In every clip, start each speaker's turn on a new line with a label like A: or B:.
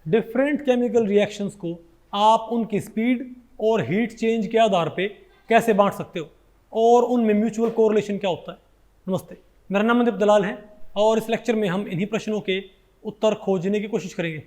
A: Different chemical reactions को आप उनकी स्पीड और हीट चेंज के आधार पे कैसे बांट सकते हो और उनमें म्यूचुअल कोरिलेशन क्या होता है। नमस्ते, मेरा नाम मनदीप दलाल है और इस लेक्चर में हम इन्हीं प्रश्नों के उत्तर खोजने की कोशिश करेंगे।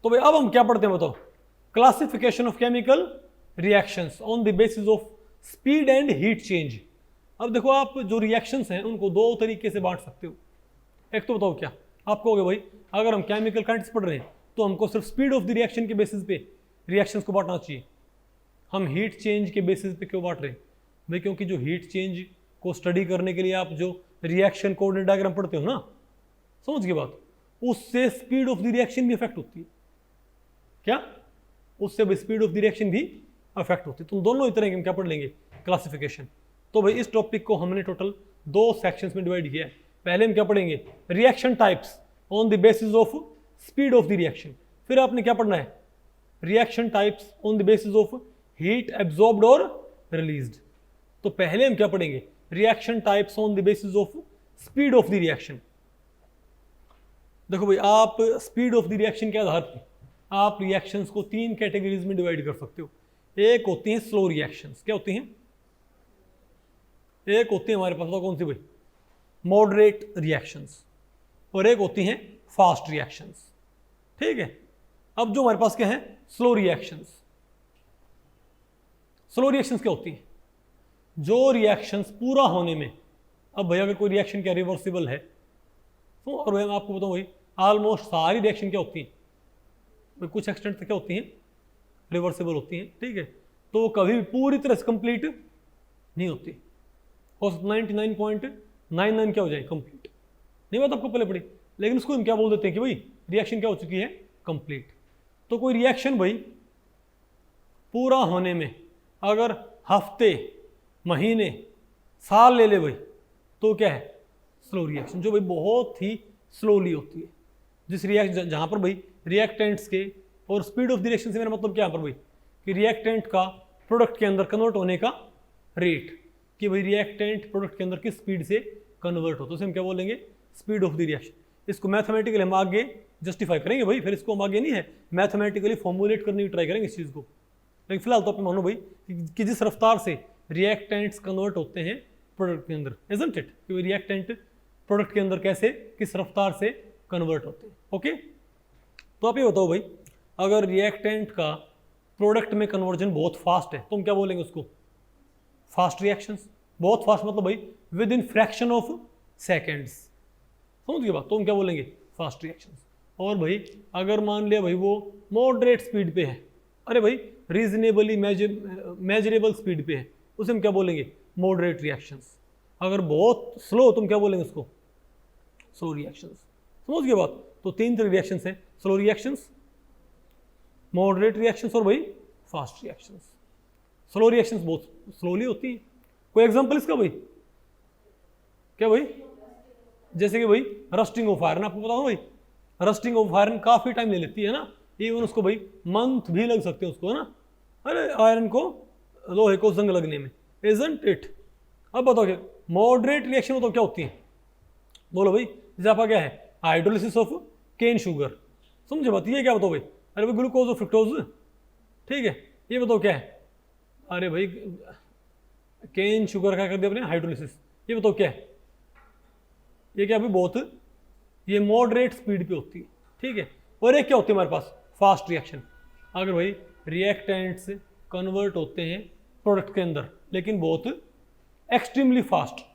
A: तो भाई अब हम क्या पढ़ते हैं बताओ। Classification of chemical reactions on the basis of speed and heat change. अब देखो, आप जो रिएक्शंस हैं उनको दो तरीके से बांट सकते हो। एक तो बताओ क्या, आप कहोगे भाई अगर हम केमिकल काइनेटिक्स पढ़ रहे हैं तो हमको सिर्फ स्पीड ऑफ द रिएक्शन के बेसिस पे रिएक्शंस को बांटना चाहिए, हम हीट चेंज के बेसिस पे क्यों बांट रहे हैं भाई? क्योंकि जो हीट चेंज को स्टडी करने के लिए आप जो रिएक्शन कोऑर्डिनेट डायग्राम पढ़ते हो ना, समझ गए बात, उससे स्पीड ऑफ द रिएक्शन भी अफेक्ट होती है। क्या? उससे स्पीड ऑफ द रिएक्शन भी अफेक्ट होती है। तुम दोनों ही तरह के क्या पढ़ लेंगे, क्लासिफिकेशन। तो भाई इस टॉपिक को हमने टोटल दो सेक्शंस में डिवाइड किया है। पहले हम क्या पढ़ेंगे, reaction types on the basis of speed of the reaction. फिर आपने क्या पढ़ना है, reaction types on the basis of heat absorbed और रिलीज्ड। तो पहले हम क्या पढ़ेंगे, reaction types on the basis of speed of the reaction. देखो भाई, आप स्पीड ऑफ द रिएक्शन के आधार पर आप रिएक्शंस को तीन कैटेगरीज में डिवाइड कर सकते हो। एक होती हैं स्लो रिएक्शंस। क्या होती हैं? एक होती है हमारे पास तो कौन सी भाई, मॉडरेट रिएक्शंस, और एक होती हैं फास्ट रिएक्शंस। ठीक है, अब जो हमारे पास क्या है, स्लो रिएक्शंस। स्लो रिएक्शंस क्या होती है? जो रिएक्शंस पूरा होने में, अब भाई अगर कोई रिएक्शन क्या रिवर्सिबल है तो, और मैं आपको बताऊं भाई ऑलमोस्ट सारी रिएक्शन क्या होती है, कुछ एक्सटेंट तक क्या होती हैं, रिवर्सिबल होती हैं। ठीक है, तो वो कभी भी पूरी तरह से कंप्लीट नहीं होती, और 99.99 क्या हो जाए, कंप्लीट। नहीं बात आपको पहले पड़ी, लेकिन उसको हम क्या बोल देते हैं कि भाई रिएक्शन क्या हो चुकी है, कंप्लीट। तो कोई रिएक्शन भाई पूरा होने में अगर हफ्ते, महीने, साल ले ले भाई, तो क्या है, स्लो रिएक्शन, जो भाई बहुत ही स्लोली होती है। जिस रिएक्शन जहाँ पर भाई रिएक्टेंट्स के और स्पीड ऑफ द रिएक्शन से मेरा मतलब क्या है पर भाई, कि रिएक्टेंट का प्रोडक्ट के अंदर कन्वर्ट होने का रेट, कि भाई रिएक्टेंट प्रोडक्ट के अंदर किस स्पीड से कन्वर्ट हो, तो उसे हम क्या बोलेंगे, स्पीड ऑफ द रिएक्शन। इसको मैथमेटिकली हम आगे जस्टिफाई करेंगे भाई, फिर इसको हम आगे नहीं है मैथमेटिकली फॉर्मुलेट करने की ट्राई करेंगे इस चीज़ को। लेकिन फिलहाल तो आप मानो भाई कि जिस रफ्तार से रिएक्टेंट्स कन्वर्ट होते हैं प्रोडक्ट के अंदर, इजंट इट, कि रिएक्टेंट प्रोडक्ट के अंदर कैसे, किस रफ्तार से कन्वर्ट होते हैं। ओके, तो आप ये बताओ भाई, अगर रिएक्टेंट का प्रोडक्ट में कन्वर्जन बहुत फास्ट है तो हम क्या बोलेंगे उसको, फास्ट रिएक्शंस। बहुत फास्ट मतलब भाई with in fraction of seconds, समझ गए बात, तो हम क्या बोलेंगे, फास्ट रिएक्शंस। और भाई अगर मान लिया भाई वो मॉडरेट स्पीड पे है, अरे भाई रीजनेबली मेजरेबल स्पीड पे है, उसे हम क्या बोलेंगे, मॉडरेट रिएक्शंस। अगर बहुत स्लो तुम क्या बोलेंगे उसको, स्लो रिएक्शंस। समझ गए बात। तो तीन तरह रिएक्शंस हैं, स्लो रिएक्शंस, मॉडरेट रिएक्शंस और भाई फास्ट रिएक्शंस। स्लो रिएक्शंस बहुत स्लोली होती है। कोई एग्जांपल इसका भाई, क्या भाई, जैसे कि भाई रस्टिंग ऑफ आयरन, आपको बताओ भाई रस्टिंग ऑफ आयरन काफी टाइम ले लेती है ना, इवन उसको भाई मंथ भी लग सकते हैं उसको, है ना, अरे आयरन को, लोहे को जंग लगने में, इजंट इट। अब बताओ क्या मॉडरेट रिएक्शन हो तो क्या होती है, बोलो भाई। जैसे आपका क्या है, हाइड्रोलिसिस ऑफ केन शुगर, समझे बात, ये क्या बताओ भाई, अरे भाई ग्लूकोज और फ्रुक्टोज। ठीक है, ये बताओ क्या है, अरे भाई केन शुगर क्या कर दिया अपने, हाइड्रोलिसिस। ये बताओ क्या है, ये क्या भाई बहुत, ये मॉडरेट स्पीड पे होती है। ठीक है, और एक क्या होती है हमारे पास, फास्ट रिएक्शन। अगर भाई रिएक्टेंट्स कन्वर्ट होते हैं प्रोडक्ट के अंदर लेकिन बहुत एक्सट्रीमली फास्ट,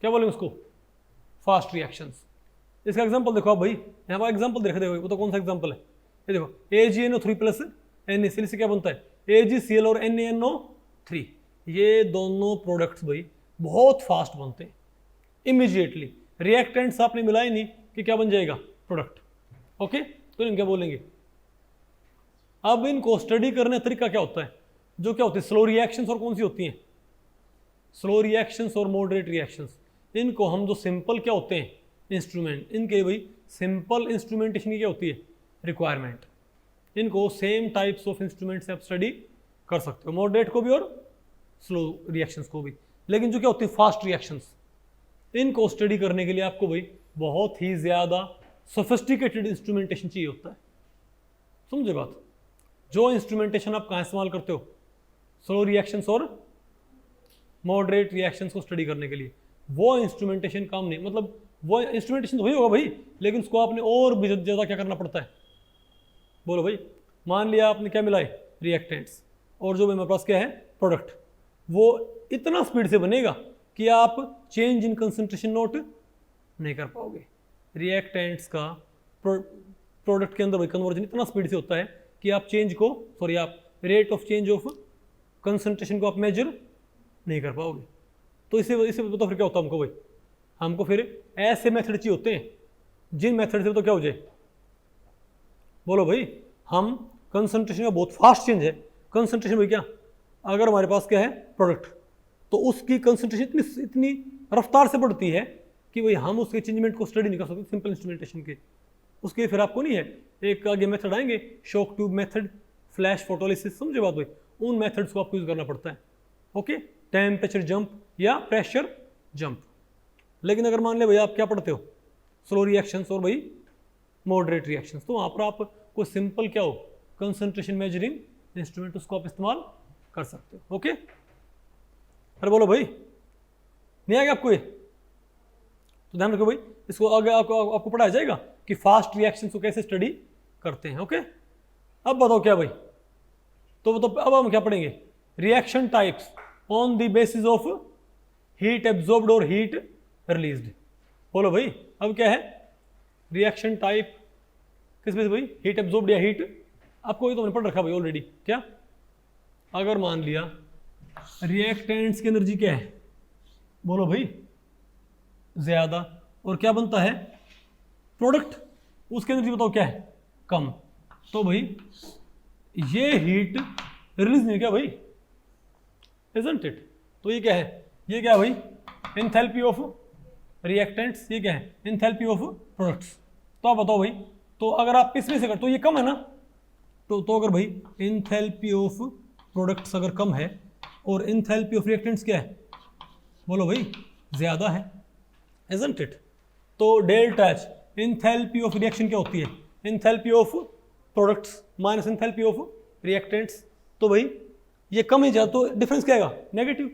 A: क्या बोलेंगे उसको, फास्ट रिएक्शंस। इसका एग्जांपल देखो आप भाई, यहाँ पर एग्जांपल देखो, वो तो कौन सा एग्जांपल है, ये देखो AgNO3+ NaCl से क्या बनता है, AgCl और NaNO3। ये दोनों प्रोडक्ट्स भाई बहुत फास्ट बनते हैं इमीडिएटली, रिएक्टेंट्स आपने मिलाए नहीं कि क्या बन जाएगा, प्रोडक्ट। ओके, तो इन क्या बोलेंगे। अब इनको स्टडी करने का तरीका क्या होता है, जो क्या होती है, स्लो रिएक्शंस और कौन सी होती हैं, स्लो रिएक्शंस और मॉडरेट रिएक्शंस। इनको हम जो सिंपल क्या होते हैं इंस्ट्रूमेंट, इनके भाई सिंपल इंस्ट्रूमेंटेशन की क्या होती है रिक्वायरमेंट, इनको सेम टाइप्स ऑफ इंस्ट्रूमेंट से आप स्टडी कर सकते हो, मॉडरेट को भी और स्लो रिएक्शंस को भी। लेकिन जो क्या होती है फास्ट रिएक्शंस, इनको स्टडी करने के लिए आपको भाई बहुत ही ज़्यादा सोफिस्टिकेटेड इंस्ट्रूमेंटेशन चाहिए होता है। समझे बात? जो इंस्ट्रूमेंटेशन आप कहाँ इस्तेमाल करते हो स्लो रिएक्शंस और मॉडरेट रिएक्शंस को स्टडी करने के लिए, वो इंस्ट्रूमेंटेशन काम नहीं, मतलब वो इंस्ट्रूमेंटेशन तो वही होगा भाई, लेकिन उसको आपने और भी ज़्यादा क्या करना पड़ता है। बोलो भाई, मान लिया आपने क्या मिलाए रिएक्टेंट्स, और जो मेरे पास क्या है प्रोडक्ट, वो इतना स्पीड से बनेगा कि आप चेंज इन कंसंट्रेशन नोट नहीं कर पाओगे। रिएक्टेंट्स का प्रोडक्ट के अंदर भाई कन्वर्जन इतना स्पीड से होता है कि आप चेंज को आप rate of change of concentration को आप मेजर नहीं कर पाओगे। तो इसे तो फिर क्या होता है हमको भाई, हमको फिर ऐसे मेथड चाहिए होते हैं जिन मेथड से तो क्या हो जाए। बोलो भाई, हम कंसंट्रेशन का बहुत फास्ट चेंज है, कंसंट्रेशन भाई क्या, अगर हमारे पास क्या है प्रोडक्ट, तो उसकी कंसंट्रेशन इतनी रफ्तार से बढ़ती है कि भाई हम उसके चेंजमेंट को स्टडी नहीं कर सकते सिंपल इंस्ट्रूमेंटेशन के। उसके लिए फिर आपको नहीं है, एक आगे मेथड आएंगे shock tube method, flash photolysis, समझे बात भाई, उन मेथड्स को आपको यूज करना पड़ता है। ओके, टेम्परेचर जंप या प्रेशर जंप। लेकिन अगर मान ले भाई आप क्या पढ़ते हो स्लो रिएक्शंस और भाई मॉडरेट रिएक्शंस, तो वहाँ पर आप कोई सिंपल क्या हो कंसंट्रेशन मेजरिंग इंस्ट्रूमेंट उसको आप इस्तेमाल कर सकते हो। ओके, अरे बोलो भाई, नहीं आ गया आपको ये? तो ध्यान रखो भाई, इसको आगे आपको पढ़ाया जाएगा कि फास्ट रिएक्शंस को कैसे स्टडी करते हैं। ओके, अब बताओ क्या भाई, तो अब हम क्या पढ़ेंगे, reaction types on the basis of heat absorbed और हीट रिलीज्ड। बोलो भाई, अब क्या है रिएक्शन टाइप किस बेसिस भाई, हीट एब्जॉर्ब्ड या हीट, आपको ये तो मैंने पढ़ रखा भाई ऑलरेडी। क्या, अगर मान लिया रिएक्टेंट्स की एनर्जी क्या है, बोलो भाई ज्यादा, और क्या बनता है प्रोडक्ट, उसकी एनर्जी बताओ क्या है कम, तो भाई ये हीट रिलीज नहीं क्या भाई, इजंट इट? तो ये क्या है, ये क्या है भाई एंथैल्पी ऑफ रिएक्टेंट्स, ये क्या है एंथैल्पी ऑफ प्रोडक्ट्स। तो आप बताओ भाई, तो अगर आप इसमें से कर तो ये कम है ना, तो अगर भाई एंथैल्पी ऑफ प्रोडक्ट्स अगर कम है और एंथैल्पी ऑफ रिएक्टेंट्स क्या है, बोलो भाई ज़्यादा है, इजंट इट? तो delta H enthalpy of reaction क्या होती है, enthalpy of products minus enthalpy of reactants. तो भाई ये कम ही जाए तो डिफरेंस क्या आएगा नेगेटिव।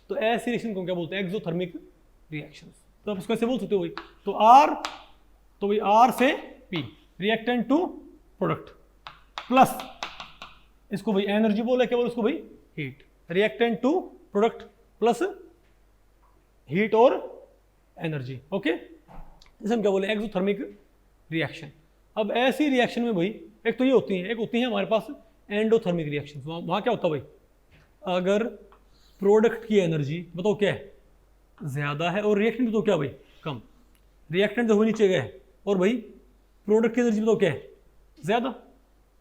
A: तो ऐसी रिएक्शन को क्या बोलते हैं एक्सोथर्मिक रिएक्शंस। तो आप इसको ऐसे बोल सकते हो भाई, तो भाई आर से P reactant to product plus इसको भाई एनर्जी बोले, क्या बोले उसको भाई heat, reactant to product plus heat और एनर्जी। ओके, इसे हम क्या बोले एक्सोथर्मिक रिएक्शन। अब ऐसी रिएक्शन में भाई एक तो ये होती है, एक होती है हमारे पास एंडोथर्मिक रिएक्शन। वहाँ क्या होता है भाई, अगर प्रोडक्ट की एनर्जी बताओ क्या है ज़्यादा है और रिएक्टेंट तो क्या भाई कम, रिएक्टेंट तो हो नीचे गए और भाई प्रोडक्ट की एनर्जी बताओ क्या है ज़्यादा,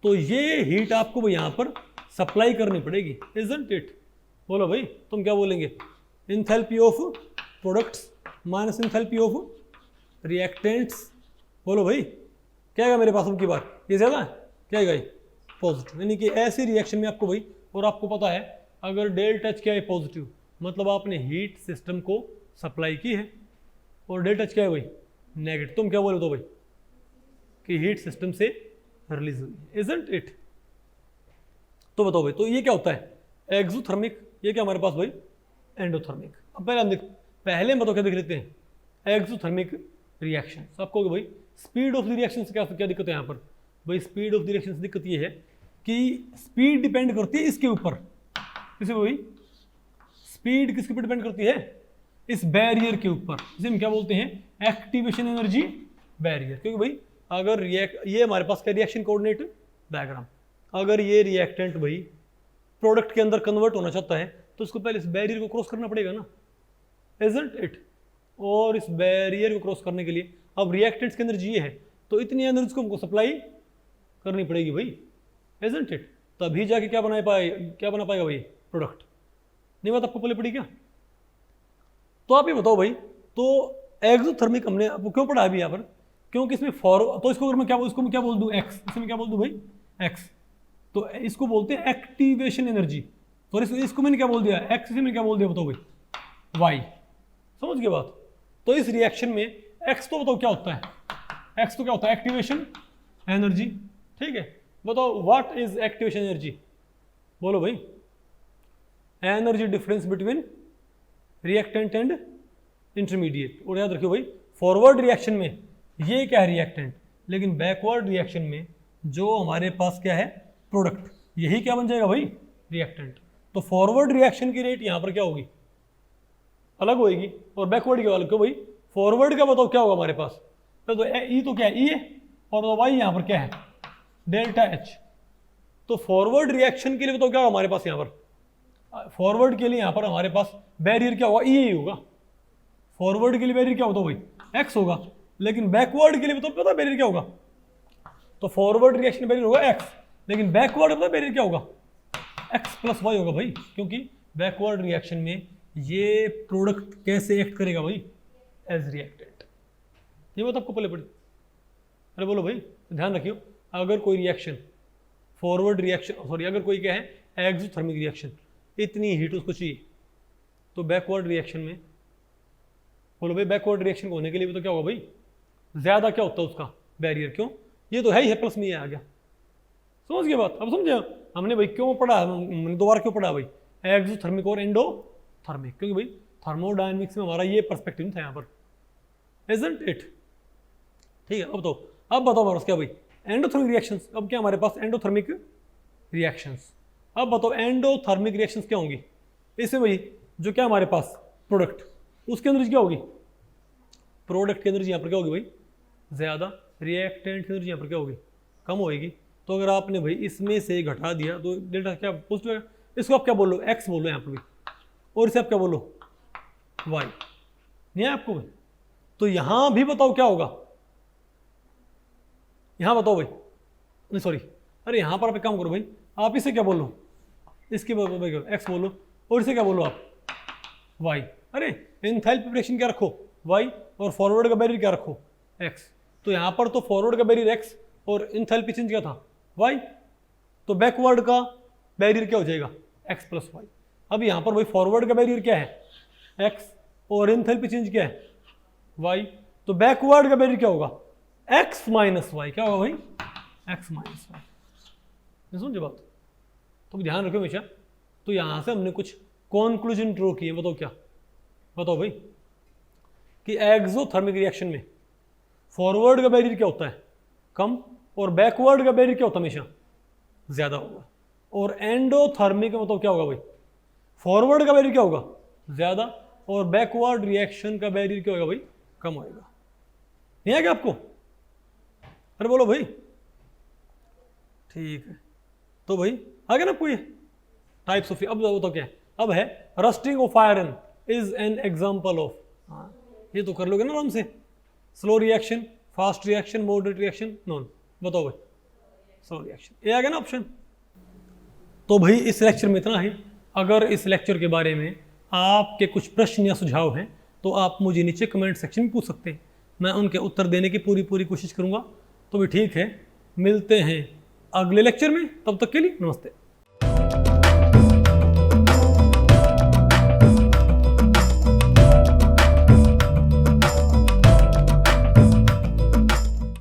A: तो ये हीट आपको भाई यहाँ पर सप्लाई करनी पड़ेगी, इजंट इट? बोलो भाई, तुम क्या बोलेंगे, enthalpy of products minus enthalpy of reactants. बोलो भाई क्या आएगा मेरे पास अब की बार, ये ज़्यादा है, क्या आएगा ये पॉजिटिव। यानी कि ऐसी रिएक्शन में आपको भाई, और आपको पता है अगर डेल्टा एच क्या है पॉजिटिव, मतलब आपने हीट सिस्टम को सप्लाई की है, और डेल्टा एच क्या है भाई नेगेटिव, तुम क्या बोले तो भाई कि हीट सिस्टम से रिलीज हुई है, इजंट इट? तो बताओ भाई, तो ये क्या होता है एक्सोथर्मिक, ये क्या हमारे पास भाई एंडोथर्मिक। अब पहले हम बताओ क्या देख लेते हैं एक्सोथर्मिक रिएक्शन। तो आपको भाई स्पीड ऑफ द रिएक्शन से क्या दिक्कत है यहाँ पर भाई, स्पीड ऑफ द रिएक्शन से दिक्कत ये है कि स्पीड डिपेंड करती है इसके ऊपर, किसी भाई स्पीड किसके ऊपर डिपेंड करती है, इस बैरियर के ऊपर, जिसे हम क्या बोलते हैं एक्टिवेशन एनर्जी बैरियर। क्योंकि भाई अगर ये हमारे पास क्या रिएक्शन कोऑर्डिनेट डायग्राम, अगर ये रिएक्टेंट भाई प्रोडक्ट के अंदर कन्वर्ट होना चाहता है तो उसको पहले इस बैरियर को क्रॉस करना पड़ेगा ना, इजंट इट? और इस बैरियर को क्रॉस करने के लिए अब रिएक्टेंट्स की एनर्जी ये है, तो इतनी एनर्जी को हमको सप्लाई करनी पड़ेगी भाई, इजंट इट? तभी जाके क्या बना पाएगा भाई प्रोडक्ट। नहीं बात आपको पहले पड़ी क्या? तो आप ये बताओ भाई, तो एक्सोथर्मिक हमने आपको क्यों पढ़ा अभी यहाँ पर, क्योंकि इसमें तो इसको अगर मैं क्या बोल दूँ एक्स, इसमें क्या बोल दूँ भाई एक्स, तो इसको बोलते हैं एक्टिवेशन एनर्जी। तो इसको मैंने क्या बोल दिया एक्स, इसे मैंने क्या बोल दिया बताओ भाई वाई, समझ गए बात। तो इस रिएक्शन में एक्स तो बताओ क्या होता है, एक्स तो क्या होता है एक्टिवेशन एनर्जी, ठीक है। बताओ व्हाट इज एक्टिवेशन एनर्जी, बोलो भाई। Energy difference between reactant and intermediate. और याद रखियो भाई फॉरवर्ड रिएक्शन में ये क्या है रिएक्टेंट, लेकिन बैकवर्ड रिएक्शन में जो हमारे पास क्या है प्रोडक्ट, यही क्या बन जाएगा भाई रिएक्टेंट। तो फॉरवर्ड रिएक्शन की रेट यहां पर क्या होगी अलग होगी, और बैकवर्ड की अलग। क्यों भाई फॉरवर्ड का बताओ क्या होगा हमारे पास, तो ई तो क्या है ई है, और वाई यहां पर क्या है डेल्टा एच। तो फॉरवर्ड रिएक्शन के लिए बताओ क्या होगा हमारे पास यहाँ पर, फॉरवर्ड के लिए यहाँ पर हमारे पास बैरियर क्या होगा ई ही होगा। फॉरवर्ड के लिए बैरियर क्या होता है भाई एक्स होगा, लेकिन बैकवर्ड के लिए बताओ पता बैरियर क्या होगा, तो फॉरवर्ड रिएक्शन बैरियर होगा एक्स, लेकिन बैकवर्ड पता बैरियर क्या होगा एक्स प्लस वाई होगा भाई, क्योंकि बैकवर्ड रिएक्शन में ये प्रोडक्ट कैसे एक्ट करेगा भाई एज रिएक्टेंट। ये बात आपको पहले पड़ी, अरे बोलो भाई ध्यान रखियो। अगर कोई रिएक्शन फॉरवर्ड रिएक्शन सॉरी अगर कोई क्या है एक्सोथर्मिक रिएक्शन, इतनी हीट उसको चाहिए, तो बैकवर्ड रिएक्शन में बोलो भाई बैकवर्ड रिएक्शन होने के लिए भी तो क्या होगा भाई ज्यादा क्या होता है उसका बैरियर, क्यों ये तो है ही है प्लस में ये आ गया, समझ गए बात। अब समझे हमने भाई क्यों पढ़ा, हमने दोबारा क्यों पढ़ा भाई एक्सोथर्मिक और एंडोथर्मिक, क्योंकि भाई थर्मोडायनेमिक्स में हमारा ये पर्सपेक्टिव था यहाँ पर, इजंट इट। ठीक है अब बताओ हमारे पास क्या भाई एंडोथर्मिक रिएक्शंस। अब क्या हमारे पास एंडोथर्मिक रिएक्शंस, अब बताओ एंडोथर्मिक रिएक्शंस क्या होंगी, इसमें भाई जो क्या हमारे पास प्रोडक्ट उसके एनर्जी क्या होगी, प्रोडक्ट की एनर्जी यहाँ पर क्या होगी भाई ज़्यादा, रिएक्टेंट की एनर्जी यहाँ पर क्या होगी कम होएगी। तो अगर आपने भाई इसमें से घटा दिया तो डेल्टा क्या पॉजिटिव है, इसको आप क्या बोलो एक्स बोलो यहाँ पर भी, और इसे आप क्या बोलो वाई, नहीं है आपको भाई। तो यहाँ भी बताओ क्या होगा, यहाँ बताओ भाई नहीं सॉरी अरे यहाँ पर आप एक काम करो भाई, आप इसे क्या बोलो इसके एक्स बोलो, और इसे क्या बोलो आप वाई। अरे एंथैल्पी प्रिपरेशन क्या रखो वाई, और फॉरवर्ड का बैरियर क्या रखो एक्स। तो यहाँ पर तो फॉरवर्ड का बैरियर एक्स और एंथैल्पी चेंज क्या था वाई, तो बैकवर्ड का बैरियर क्या हो जाएगा एक्स प्लस वाई। अब यहाँ पर भाई फॉरवर्ड का बैरियर क्या है एक्स और एंथैल्पी चेंज क्या है वाई, तो बैकवर्ड का बैरियर क्या होगा एक्स माइनस वाई, क्या होगा भाई एक्स माइनस वाई। समझे बात, तो ध्यान रखो हमेशा। तो यहाँ से हमने कुछ कॉन्क्लूजन ड्रॉ किए, बताओ क्या, बताओ भाई कि एक्सोथर्मिक रिएक्शन में फॉरवर्ड का बैरियर क्या होता है कम, और बैकवर्ड का बैरियर क्या होता है हमेशा ज़्यादा होगा। और एंडोथर्मिक में मतलब क्या होगा भाई फॉरवर्ड का बैरियर क्या होगा ज़्यादा, और बैकवर्ड रिएक्शन का बैरियर क्या होगा भाई कम होएगा। नहीं है क्या आपको, अरे बोलो भाई ठीक है। तो भाई आ गया ना आपको ये टाइप्स ऑफ, अब बताओ क्या है, अब है rusting of iron is an example of, हाँ ये तो कर लोगे ना आराम से, slow reaction, fast reaction, moderate reaction, non, बताओ भाई स्लो रिएक्शन, ये आ गया ना ऑप्शन। तो भाई इस लेक्चर में इतना ही। अगर इस लेक्चर के बारे में आपके कुछ प्रश्न या सुझाव हैं तो आप मुझे नीचे कमेंट सेक्शन में पूछ सकते हैं, मैं उनके उत्तर देने की पूरी कोशिश करूँगा। तो भी ठीक है, मिलते हैं अगले लेक्चर में, तब तक के लिए नमस्ते।